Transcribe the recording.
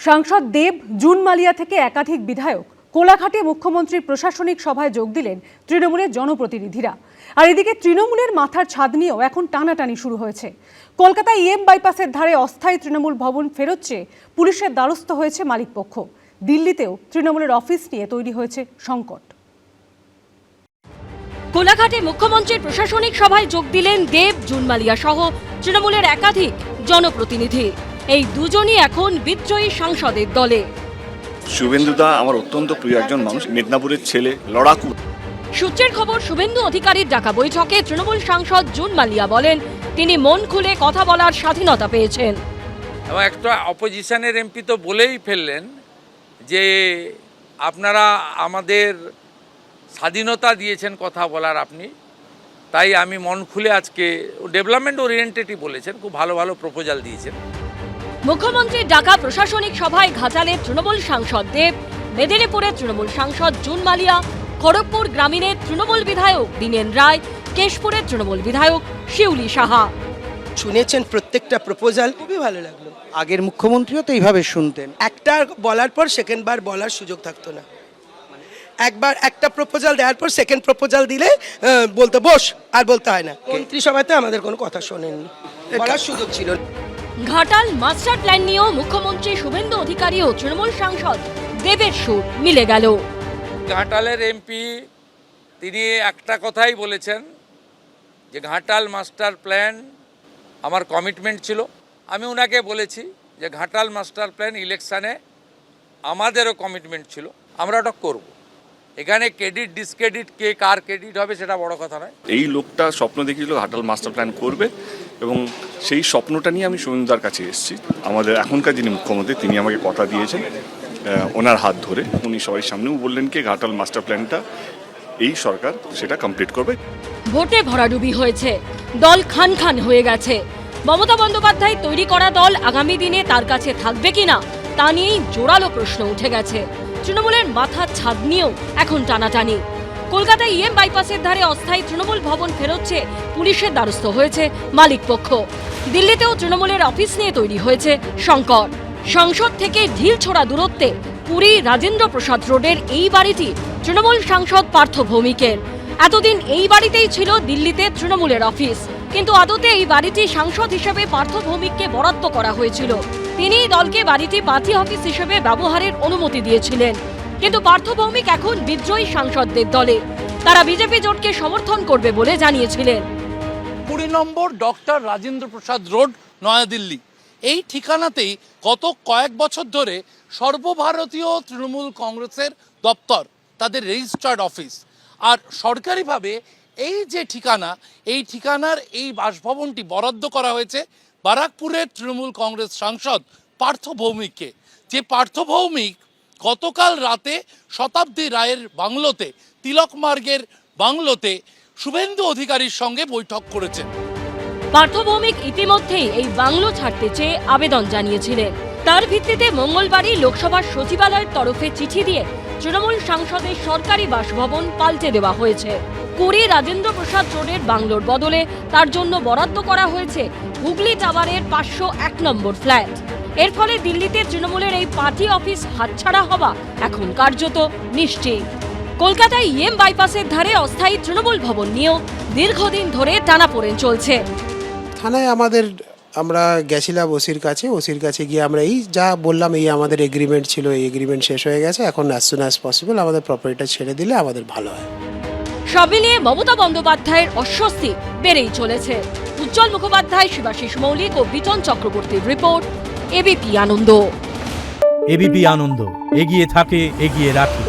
সাংসদ দেব জুন মালিয়া থেকে একাধিক বিধায়ক কোলাঘাটে মুখ্যমন্ত্রীর প্রশাসনিক সভায় যোগ দিলেন তৃণমূলের জনপ্রতিনিধিরা। আর এদিকে তৃণমূলের মাথার ছাদ নিয়েও এখন টানাটানি শুরু হয়েছে। কলকাতায় ইএম বাইপাসের ধারে অস্থায়ী তৃণমূল ভবন ফেরত চেয়ে পুলিশের দ্বারস্থ হয়েছে মালিকপক্ষ। দিল্লিতেও তৃণমূলের অফিস নিয়ে তৈরি হয়েছে সংকট। কোলাঘাটে মুখ্যমন্ত্রীর প্রশাসনিক সভায় যোগ দিলেন দেব জুন মালিয়া সহ তৃণমূলের একাধিক জনপ্রতিনিধি। এই দুজনই এখন বিদ্রোহী সাংসদের দলে। শুভেন্দুদা আমার অত্যন্ত প্রিয় একজন মানুষ, মেদিনীপুরের ছেলে, লড়াকু। সূত্রের খবর, শুভেন্দু অধিকারীর ডাকা বৈঠকে তৃণমূল সাংসদ জুন মালিয়া বলেন তিনি মন খুলে কথা বলার স্বাধীনতা পেয়েছেন। এবং একটা অপোজিশনের এমপি তো বলেই ফেললেন যে আপনারা আমাদের স্বাধীনতা দিয়েছেন কথা বলার, আপনি তাই আমি মন খুলে আজকে ডেভেলপমেন্ট ওরিয়েন্টেডই বলেছেন, খুব ভালো ভালো প্রপোজাল দিয়েছেন। মুখ্যমন্ত্রীর ডাকা প্রশাসনিক সভায় ঘাটালের তৃণমূল সাংসদ দেব, মেদিনীপুরের তৃণমূল সাংসদ জুন মালিয়া, খড়গপুর গ্রামীণের তৃণমূল বিধায়ক দীনেন রায়, কেশপুরের তৃণমূল বিধায়ক শিউলি সাহা। শুনেছেন প্রত্যেকটা প্রপোজাল, খুবই ভালো লাগলো। আগের মুখ্যমন্ত্রীও তো এইভাবে শুনতেন। একটা বলার পর সেকেন্ড বার বলার সুযোগ থাকতো না। একবার একটা প্রপোজাল দেওয়ার পর সেকেন্ড প্রপোজাল দিলে বলতে বস, আর বলতে হয় না। মন্ত্রিসভাতে আমাদের কোনো কথা শোনেননি, বলার সুযোগ ছিল। ঘাটাল মাস্টার প্ল্যান নিয়েও মুখ্যমন্ত্রী শুভেন্দু অধিকারী ও তৃণমূল সাংসদ দেবের সুর মিলে গেল। ঘাটালের এমপি তিনি একটা কথাই বলেছেন যে ঘাটাল মাস্টার প্ল্যান আমার কমিটমেন্ট ছিল। আমি ওনাকে বলেছি যে ঘাটাল মাস্টার প্ল্যান ইলেকশানে আমাদেরও কমিটমেন্ট ছিল, আমরা ওটা করব। এখানে ক্রেডিট ডিসক্রেডিট কে কার ক্রেডিট হবে সেটা বড় কথা নয়। এই লোকটা স্বপ্ন দেখিয়েছিল ঘাটাল মাস্টার প্ল্যান করবে, এবং সেই স্বপ্নটা নিয়ে আমি শুভেন্দুদার কাছে এসেছি। আমাদের এখনকার যিনি মুখ্যমন্ত্রী তিনি আমাকে কথা দিয়েছেন, ওনার হাত ধরে উনি সবাই সামনেও বললেন কি ঘাটাল মাস্টার প্ল্যানটা এই সরকার সেটা কমপ্লিট করবে। ভোটে ভরাডুবি হয়েছে, দল খান খান হয়ে গেছে। মমতা বন্দ্যোপাধ্যায় তৈরি করা দল আগামী দিনে তার কাছে থাকবে কিনা তা নিয়েই জোরালো প্রশ্ন উঠে গেছে। তৃণমূলের মাথার ছাদ নিয়েও এখন টানাটানি। কলকাতায় ইএম বাইপাসের ধারে অস্থায়ী তৃণমূল ভবন ফেরত চেয়ে পুলিশের দ্বারস্থ হয়েছে মালিকপক্ষ। দিল্লিতেও তৃণমূলের অফিস নিয়ে তৈরি হয়েছে সংকট। সংসদ থেকে ঢিল ছোড়া দূরত্বে পুরী রাজেন্দ্র প্রসাদ রোডের এই বাড়িটি তৃণমূল সাংসদ পার্থ ভৌমিকের। এতদিন এই বাড়িতেই ছিল দিল্লিতে তৃণমূলের অফিস, কিন্তু আদতে এই বাড়িটি সাংসদ হিসেবে পার্থ ভৌমিককে বরাদ্দ করা হয়েছিল। তিনি দলকে বাড়িটি পার্টি অফিস হিসেবে ব্যবহারের অনুমতি দিয়েছিলেন। কিন্তু পার্থ ভৌমিক এখন বিদ্রোহী সাংসদদের দলে। তারা বিজেপি জোটকে সমর্থন করবে বলে জানিয়েছিলেন। 20 নম্বর ডক্টর রাজেন্দ্র প্রসাদ রোড, নয়াদিল্লি। এই ঠিকানাতেই গত কয়েক বছর ধরে সর্বভারতীয় তৃণমূল কংগ্রেসের দপ্তর, তাদের রেজিস্টার্ড অফিস। আর সরকারিভাবে এই যে ঠিকানা, এই ঠিকানার এই বাসভবনটি বরাদ্দ করা হয়েছে বারাকপুরের তৃণমূল কংগ্রেস সাংসদ পার্থ ভৌমিককে। যে পার্থ ভৌমিক গতকাল রাতে শতাব্দী রায়ের বাংলোতে, তিলক মার্গের বাংলোতে শুভেন্দু অধিকারীর সঙ্গে বৈঠক করেছেন। পার্থ ভৌমিক ইতিমধ্যেই এই বাংলো ছাড়তে চেয়ে আবেদন জানিয়েছিলেন। তার ভিত্তিতে মঙ্গলবারই লোকসভার সচিবালয়ের তরফে চিঠি দিয়ে তৃণমূল সাংসদের সরকারি বাসভবন পাল্টে দেওয়া হয়েছে। পুরী রাজেন্দ্র প্রসাদ রোডের বাংলোর বদলে তার জন্য বরাদ্দ করা হয়েছে হুগলি টাওয়ারের 501 নম্বর ফ্ল্যাট। এর ফলে দিল্লিতে তৃণমূলের এই পার্টি অফিস হাতছাড়া হওয়া এখন কার্যত নিশ্চিত। কলকাতায় ইএম বাইপাসের ধারে অস্থায়ী তৃণমূল ভবন নিয়েও দীর্ঘদিন ধরে টানাপোড়েন চলছে। থানায় আমরা গেছিলাম ওসির কাছে গিয়ে আমরা এই যা বললাম, এই আমাদের এগ্রিমেন্ট ছিল, এই এগ্রিমেন্ট শেষ হয়ে গেছে, এখন অ্যাজ সুন অ্যাজ পসিবল আমাদের প্রপার্টিটা ছেড়ে দিলে আমাদের ভালো হয়। সব মিলিয়ে মমতা বন্দ্যোপাধ্যায়ের অস্বস্তি বেড়েই চলেছে। উজ্জ্বল মুখোপাধ্যায়, শিবাশিস মৌলিক ও বিটন চক্রবর্তীর রিপোর্ট, এবিপি আনন্দ। এবিপি আনন্দ, এগিয়ে থাকে, এগিয়ে রাখে।